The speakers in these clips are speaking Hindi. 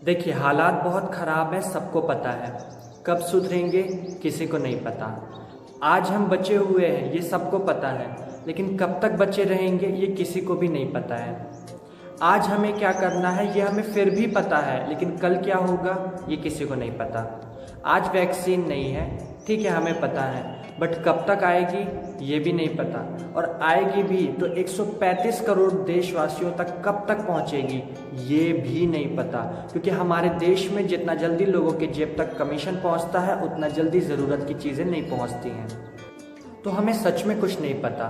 देखिए, हालात बहुत ख़राब हैं, सबको पता है। कब सुधरेंगे किसी को नहीं पता। आज हम बचे हुए हैं ये सबको पता है, लेकिन कब तक बचे रहेंगे ये किसी को भी नहीं पता है। आज हमें क्या करना है ये हमें फिर भी पता है, लेकिन कल क्या होगा ये किसी को नहीं पता। आज वैक्सीन नहीं है, ठीक है, हमें पता है, बट कब तक आएगी ये भी नहीं पता। और आएगी भी तो 135 करोड़ देशवासियों तक कब तक पहुंचेगी ये भी नहीं पता, क्योंकि हमारे देश में जितना जल्दी लोगों के जेब तक कमीशन पहुंचता है उतना जल्दी ज़रूरत की चीज़ें नहीं पहुंचती हैं। तो हमें सच में कुछ नहीं पता,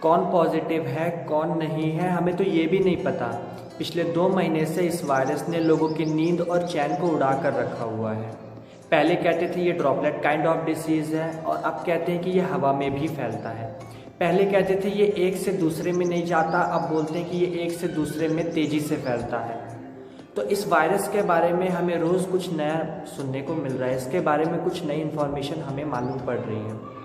कौन पॉजिटिव है कौन नहीं है हमें तो ये भी नहीं पता। पिछले 2 महीने से इस वायरस ने लोगों की नींद और चैन को उड़ा कर रखा हुआ है। पहले कहते थे ये ड्रॉपलेट काइंड ऑफ डिसीज़ है, और अब कहते हैं कि ये हवा में भी फैलता है। पहले कहते थे ये एक से दूसरे में नहीं जाता, अब बोलते हैं कि ये एक से दूसरे में तेज़ी से फैलता है। तो इस वायरस के बारे में हमें रोज़ कुछ नया सुनने को मिल रहा है, इसके बारे में कुछ नई इन्फॉर्मेशन हमें मालूम पड़ रही है।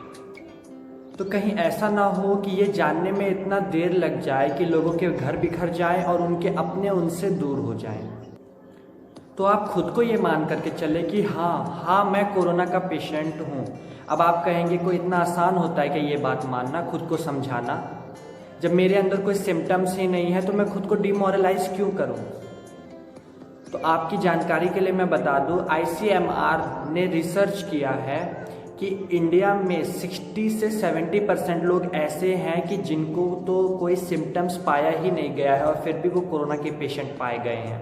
तो कहीं ऐसा ना हो कि ये जानने में इतना देर लग जाए कि लोगों के घर बिखर जाएं और उनके अपने उनसे दूर हो जाएं। तो आप खुद को ये मान करके चले कि हाँ मैं कोरोना का पेशेंट हूँ। अब आप कहेंगे कोई इतना आसान होता है कि ये बात मानना, खुद को समझाना। जब मेरे अंदर कोई सिम्टम्स ही नहीं है तो मैं खुद को डिमोरलाइज क्यों करूँ। तो आपकी जानकारी के लिए मैं बता दूँ, ICMR ने रिसर्च किया है कि इंडिया में 60 से 70% लोग ऐसे हैं कि जिनको तो कोई सिम्टम्स पाया ही नहीं गया है और फिर भी वो कोरोना के पेशेंट पाए गए हैं।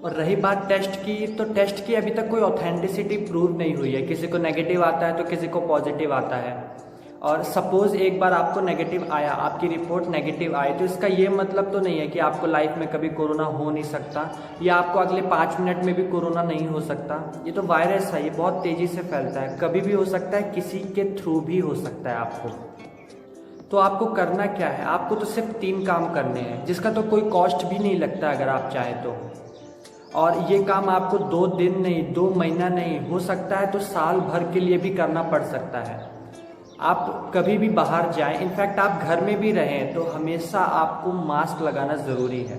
और रही बात टेस्ट की, तो टेस्ट की अभी तक कोई ऑथेंटिसिटी प्रूव नहीं हुई है। किसी को नेगेटिव आता है तो किसी को पॉजिटिव आता है। और सपोज़ एक बार आपको नेगेटिव आया, आपकी रिपोर्ट नेगेटिव आई, तो इसका ये मतलब तो नहीं है कि आपको लाइफ में कभी कोरोना हो नहीं सकता या आपको अगले 5 मिनट में भी कोरोना नहीं हो सकता। ये तो वायरस है, ये बहुत तेज़ी से फैलता है, कभी भी हो सकता है, किसी के थ्रू भी हो सकता है आपको। तो आपको करना क्या है, आपको तो सिर्फ 3 काम करने हैं, जिसका तो कोई कॉस्ट भी नहीं लगता अगर आप चाहें तो। और ये काम आपको 2 दिन नहीं, 2 महीना नहीं, हो सकता है तो साल भर के लिए भी करना पड़ सकता है। आप कभी भी बाहर जाएं, इनफैक्ट आप घर में भी रहें, तो हमेशा आपको मास्क लगाना ज़रूरी है।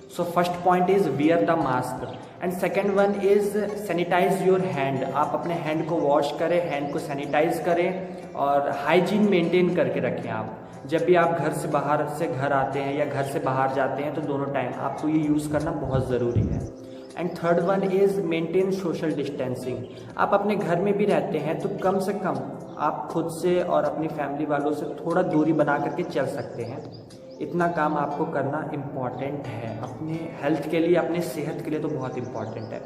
So first point is wear the mask, and second one is sanitize your hand. आप अपने हैंड को वॉश करें, हैंड को सैनिटाइज करें और हाइजीन मेंटेन करके रखें। आप जब भी आप घर से बाहर से घर आते हैं या घर से बाहर जाते हैं तो दोनों टाइम आपको ये यूज़ करना बहुत ज़रूरी है। And third one is maintain social distancing. आप अपने घर में भी रहते हैं तो कम से कम आप खुद से और अपनी फैमिली वालों से थोड़ा दूरी बना करके चल सकते हैं। इतना काम आपको करना इम्पॉर्टेंट है अपने हेल्थ के लिए, अपने सेहत के लिए तो बहुत इम्पॉर्टेंट है,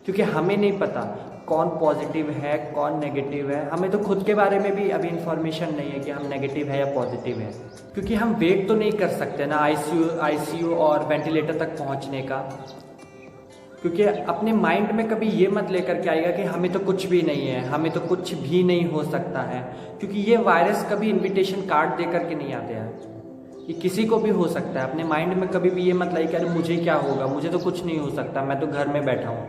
क्योंकि हमें नहीं पता कौन पॉजिटिव है कौन नेगेटिव है। हमें तो खुद के बारे में भी अभी इन्फॉर्मेशन नहीं है कि हम नेगेटिव है या पॉजिटिव है, क्योंकि हम वेट तो नहीं कर सकते ना ICU और वेंटिलेटर तक पहुंचने का। क्योंकि अपने माइंड में कभी ये मत लेकर के आएगा कि हमें तो कुछ भी नहीं है, हमें तो कुछ भी नहीं हो सकता है, क्योंकि ये वायरस कभी इनविटेशन कार्ड दे करके नहीं आते हैं। ये किसी को भी हो सकता है। अपने माइंड में कभी भी ये मत लाइए कि अरे मुझे क्या होगा, मुझे तो कुछ नहीं हो सकता, मैं तो घर में बैठा हूँ।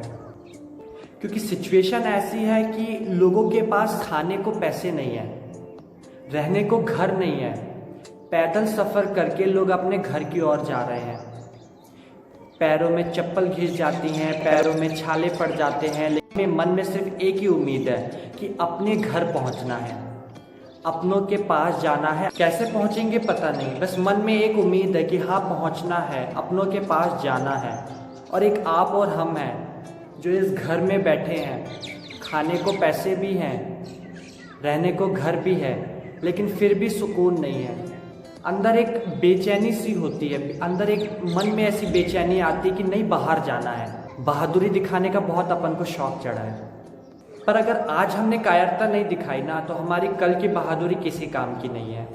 क्योंकि सिचुएशन ऐसी है कि लोगों के पास खाने को पैसे नहीं है, रहने को घर नहीं है, पैदल सफ़र करके लोग अपने घर की ओर जा रहे हैं। पैरों में चप्पल घिस जाती हैं, पैरों में छाले पड़ जाते हैं, लेकिन मन में सिर्फ एक ही उम्मीद है कि अपने घर पहुंचना है, अपनों के पास जाना है। कैसे पहुंचेंगे पता नहीं, बस मन में एक उम्मीद है कि हाँ पहुंचना है, अपनों के पास जाना है। और एक आप और हम हैं जो इस घर में बैठे हैं, खाने को पैसे भी हैं, रहने को घर भी है, लेकिन फिर भी सुकून नहीं है। अंदर एक बेचैनी सी होती है, अंदर एक मन में ऐसी बेचैनी आती है कि नहीं बाहर जाना है। बहादुरी दिखाने का बहुत अपन को शौक चढ़ा है, पर अगर आज हमने कायरता नहीं दिखाई ना, तो हमारी कल की बहादुरी किसी काम की नहीं है।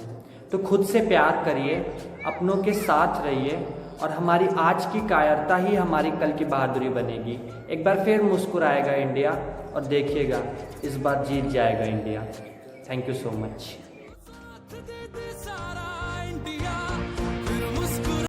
तो खुद से प्यार करिए, अपनों के साथ रहिए, और हमारी आज की कायरता ही हमारी कल की बहादुरी बनेगी। एक बार फिर मुस्कुराएगा इंडिया, और देखिएगा इस बार जीत जाएगा India. Thank you so much.